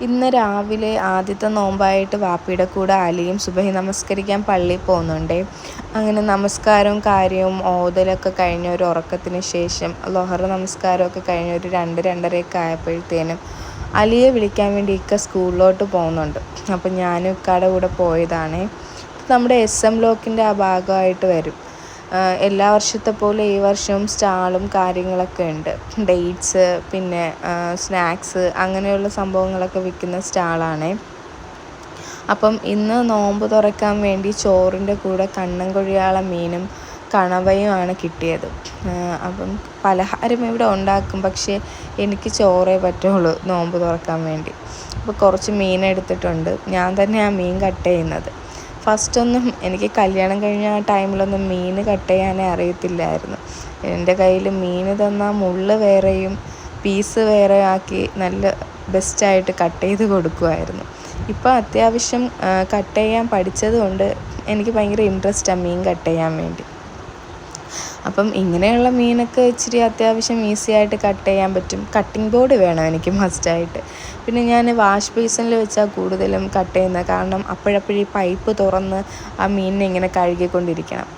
ഇന്ന് രാവിലെ ആദ്യത്തെ നോമ്പായിട്ട് വാപ്പിയുടെ കൂടെ അലിയും സുബഹി നമസ്കരിക്കാൻ പള്ളിയിൽ പോകുന്നുണ്ടേ. അങ്ങനെ നമസ്കാരവും കാര്യവും ഓതലൊക്കെ കഴിഞ്ഞ ഒരു ഉറക്കത്തിന് ശേഷം ളുഹർ നമസ്കാരമൊക്കെ കഴിഞ്ഞ ഒരു 2-2:30 ആയപ്പോഴത്തേനും അലിയെ വിളിക്കാൻ വേണ്ടി ഇക്ക സ്കൂളിലോട്ട് പോകുന്നുണ്ട്. അപ്പം ഞാനും ഇക്കയുടെ കൂടെ പോയതാണ്. നമ്മുടെ SM ബ്ലോക്കിൻ്റെ ആ ഭാഗമായിട്ട് വരും. എല്ലാ വർഷത്തെ പോലെ ഈ വർഷവും സ്റ്റാളും കാര്യങ്ങളൊക്കെ ഉണ്ട്. ഡേറ്റ്സ്, പിന്നെ സ്നാക്സ്, അങ്ങനെയുള്ള സംഭവങ്ങളൊക്കെ വിൽക്കുന്ന സ്റ്റാളാണ്. അപ്പം ഇന്ന് നോമ്പ് തുറക്കാൻ വേണ്ടി ചോറിൻ്റെ കൂടെ കണ്ണൻ കൊഴിയാള മീനും കണവയുമാണ് കിട്ടിയത്. അപ്പം പലഹാരം ഇവിടെ ഉണ്ടാക്കും, പക്ഷേ എനിക്ക് ചോറേ പറ്റുള്ളൂ നോമ്പ് തുറക്കാൻ വേണ്ടി. അപ്പോൾ കുറച്ച് മീൻ എടുത്തിട്ടുണ്ട്. ഞാൻ തന്നെ ആ മീൻ കട്ട് ചെയ്യുന്നത്. ഫസ്റ്റൊന്നും എനിക്ക് കല്യാണം കഴിഞ്ഞ ആ ടൈമിലൊന്നും മീൻ കട്ട് ചെയ്യാനേ അറിയത്തില്ലായിരുന്നു. എൻ്റെ കയ്യിൽ മീൻ തന്നാൽ മുള്ള് വേറെയും പീസ് വേറെ ആക്കി നല്ല ബെസ്റ്റായിട്ട് കട്ട് ചെയ്ത് കൊടുക്കുമായിരുന്നു. ഇപ്പോൾ അത്യാവശ്യം കട്ട് ചെയ്യാൻ പഠിച്ചത് കൊണ്ട് എനിക്ക് ഭയങ്കര ഇൻട്രസ്റ്റാണ് മീൻ കട്ട് ചെയ്യാൻ വേണ്ടി. അപ്പം ഇങ്ങനെയുള്ള മീനൊക്കെ ഇച്ചിരി അത്യാവശ്യം ഈസി ആയിട്ട് കട്ട് ചെയ്യാൻ പറ്റും. കട്ടിംഗ് ബോർഡ് വേണം എനിക്ക് മസ്റ്റായിട്ട്. പിന്നെ ഞാൻ വാഷ് ബേസിനിൽ വെച്ചാൽ കൂടുതലും കട്ട് ചെയ്യുന്നത്, കാരണം അപ്പോഴപ്പോഴീ പൈപ്പ് തുറന്ന് ആ മീനിനെ ഇങ്ങനെ കഴുകിക്കൊണ്ടിരിക്കണം.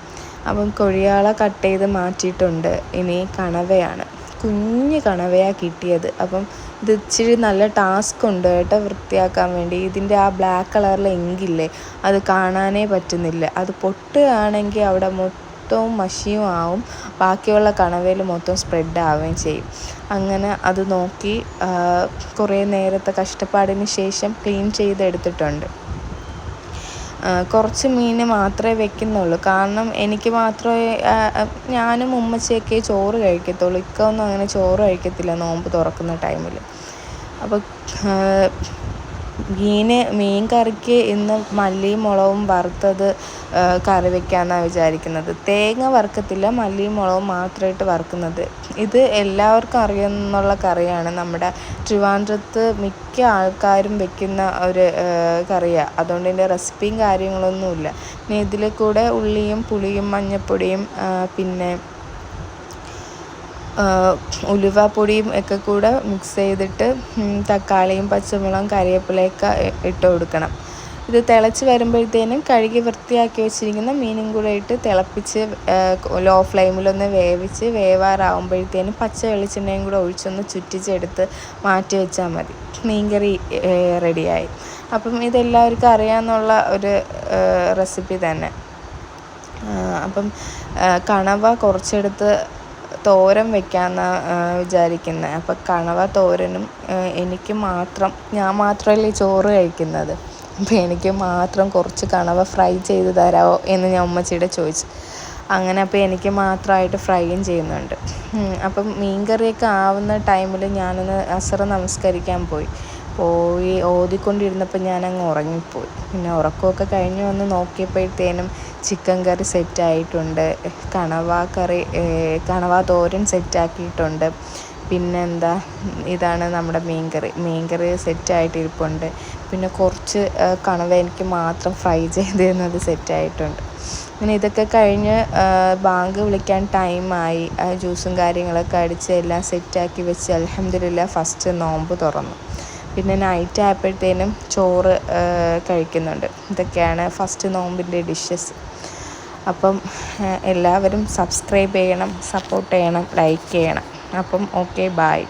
അപ്പം കൊഴിയാള കട്ട് ചെയ്ത് മാറ്റിയിട്ടുണ്ട്. ഇനി കണവയാണ്. കുഞ്ഞ് കണവയാണ് കിട്ടിയത്. അപ്പം ഇത് ഇച്ചിരി നല്ല ടാസ്ക് ഉണ്ട് കേട്ടോ വൃത്തിയാക്കാൻ വേണ്ടി. ഇതിൻ്റെ ആ ബ്ലാക്ക് കളറിലെ ഇങ്കില്ലേ, അത് കാണാനേ പറ്റുന്നില്ല. അത് പൊട്ടുകയാണെങ്കിൽ അവിടെ മൊത്തവും മഷിയും ആവും, ബാക്കിയുള്ള കണവയിൽ മൊത്തം സ്പ്രെഡ് ആവുകയും ചെയ്യും. അങ്ങനെ അത് നോക്കി കുറേ നേരത്തെ കഷ്ടപ്പാടിന് ശേഷം ക്ലീൻ ചെയ്തെടുത്തിട്ടുണ്ട്. കുറച്ച് മീൻ മാത്രമേ വെക്കുന്നുള്ളൂ, കാരണം എനിക്ക് മാത്രമേ, ഞാനും ഉമ്മച്ചിയൊക്കെ ചോറ് കഴിക്കത്തുള്ളൂ. ഇക്ക ഒന്നും അങ്ങനെ ചോറ് കഴിക്കത്തില്ല നോമ്പ് തുറക്കുന്ന ടൈമിൽ. അപ്പോൾ മീൻ കറിക്ക് ഇന്ന് മല്ലിയും മുളകും വറുത്തത് കറി വയ്ക്കാമെന്നാണ് വിചാരിക്കുന്നത്. തേങ്ങ വറുക്കത്തില്ല, മല്ലിയും മുളകും മാത്രമായിട്ട് വറുക്കുന്നത്. ഇത് എല്ലാവർക്കും അറിയാമെന്നുള്ള കറിയാണ്. നമ്മുടെ ട്രിവാൻഡ്രത്ത് മിക്ക ആൾക്കാരും വെക്കുന്ന ഒരു കറിയാണ്. അതുകൊണ്ട് ഇതിൻ്റെ റെസിപ്പിയും കാര്യങ്ങളൊന്നുമില്ല. പിന്നെ ഇതിൽ കൂടെ ഉള്ളിയും പുളിയും മഞ്ഞൾപ്പൊടിയും പിന്നെ ഉലുവാപ്പൊടിയും ഒക്കെ കൂടെ മിക്സ് ചെയ്തിട്ട് തക്കാളിയും പച്ചമുളകും കറിവേപ്പിലയൊക്കെ ഇട്ട് കൊടുക്കണം. ഇത് തിളച്ച് വരുമ്പോഴത്തേനും കഴുകി വൃത്തിയാക്കി വെച്ചിരിക്കുന്ന മീനും കൂടെ ഇട്ട് തിളപ്പിച്ച് ലോ ഫ്ലെയിമിലൊന്ന് വേവിച്ച് വേവാറാവുമ്പോഴത്തേനും പച്ച വെളിച്ചെണ്ണയും കൂടെ ഒഴിച്ചൊന്ന് ചുറ്റിച്ചെടുത്ത് മാറ്റി വെച്ചാൽ മതി. മീൻകറി റെഡിയായി. അപ്പം ഇതെല്ലാവർക്കും അറിയാമെന്നുള്ള ഒരു റെസിപ്പി തന്നെ. അപ്പം കണവ കുറച്ചെടുത്ത് തോരൻ വയ്ക്കാമെന്നാണ് വിചാരിക്കുന്നത്. അപ്പം കണവ തോരനും എനിക്ക് മാത്രം, ഞാൻ മാത്രമല്ലേ ചോറ് കഴിക്കുന്നത്, അപ്പോൾ എനിക്ക് മാത്രം കുറച്ച് കണവ ഫ്രൈ ചെയ്ത് തരാമോ എന്ന് ഞാൻ ഉമ്മച്ചിയുടെ ചോദിച്ചു. അങ്ങനെ അപ്പോൾ എനിക്ക് മാത്രമായിട്ട് ഫ്രൈയും ചെയ്യുന്നുണ്ട്. അപ്പം മീൻ കറിയൊക്കെ ആവുന്ന ടൈമിൽ ഞാനൊന്ന് അസർ നമസ്കരിക്കാൻ പോയി ഓതിക്കൊണ്ടിരുന്നപ്പോൾ ഞാനങ്ങ് ഉറങ്ങിപ്പോയി. പിന്നെ ഉറക്കമൊക്കെ കഴിഞ്ഞ് വന്ന് നോക്കിയപ്പോഴത്തേനും ചിക്കൻ കറി സെറ്റായിട്ടുണ്ട്, കണവ തോരൻ സെറ്റാക്കിയിട്ടുണ്ട്. പിന്നെന്താ, ഇതാണ് നമ്മുടെ മീൻകറി സെറ്റായിട്ടിരിപ്പുണ്ട്. പിന്നെ കുറച്ച് കണവ എനിക്ക് മാത്രം ഫ്രൈ ചെയ്ത് തന്നത് സെറ്റായിട്ടുണ്ട്. അങ്ങനെ ഇതൊക്കെ കഴിഞ്ഞ് ബാങ്ക് വിളിക്കാൻ ടൈമായി. ജ്യൂസും കാര്യങ്ങളൊക്കെ അടിച്ച് എല്ലാം സെറ്റാക്കി വെച്ച് അൽഹംദുലില്ലാഹ് ഫസ്റ്റ് നോമ്പ് തുറന്നു. പിന്നെ നൈറ്റ് ആയപ്പോഴത്തേനും ചോറ് കഴിക്കുന്നുണ്ട്. ഇതൊക്കെയാണ് ഫസ്റ്റ് നോമ്പിൻ്റെ ഡിഷസ്. അപ്പം എല്ലാവരും സബ്സ്ക്രൈബ് ചെയ്യണം, സപ്പോർട്ട് ചെയ്യണം, ലൈക്ക് ചെയ്യണം. അപ്പം ഓക്കെ, ബായ്.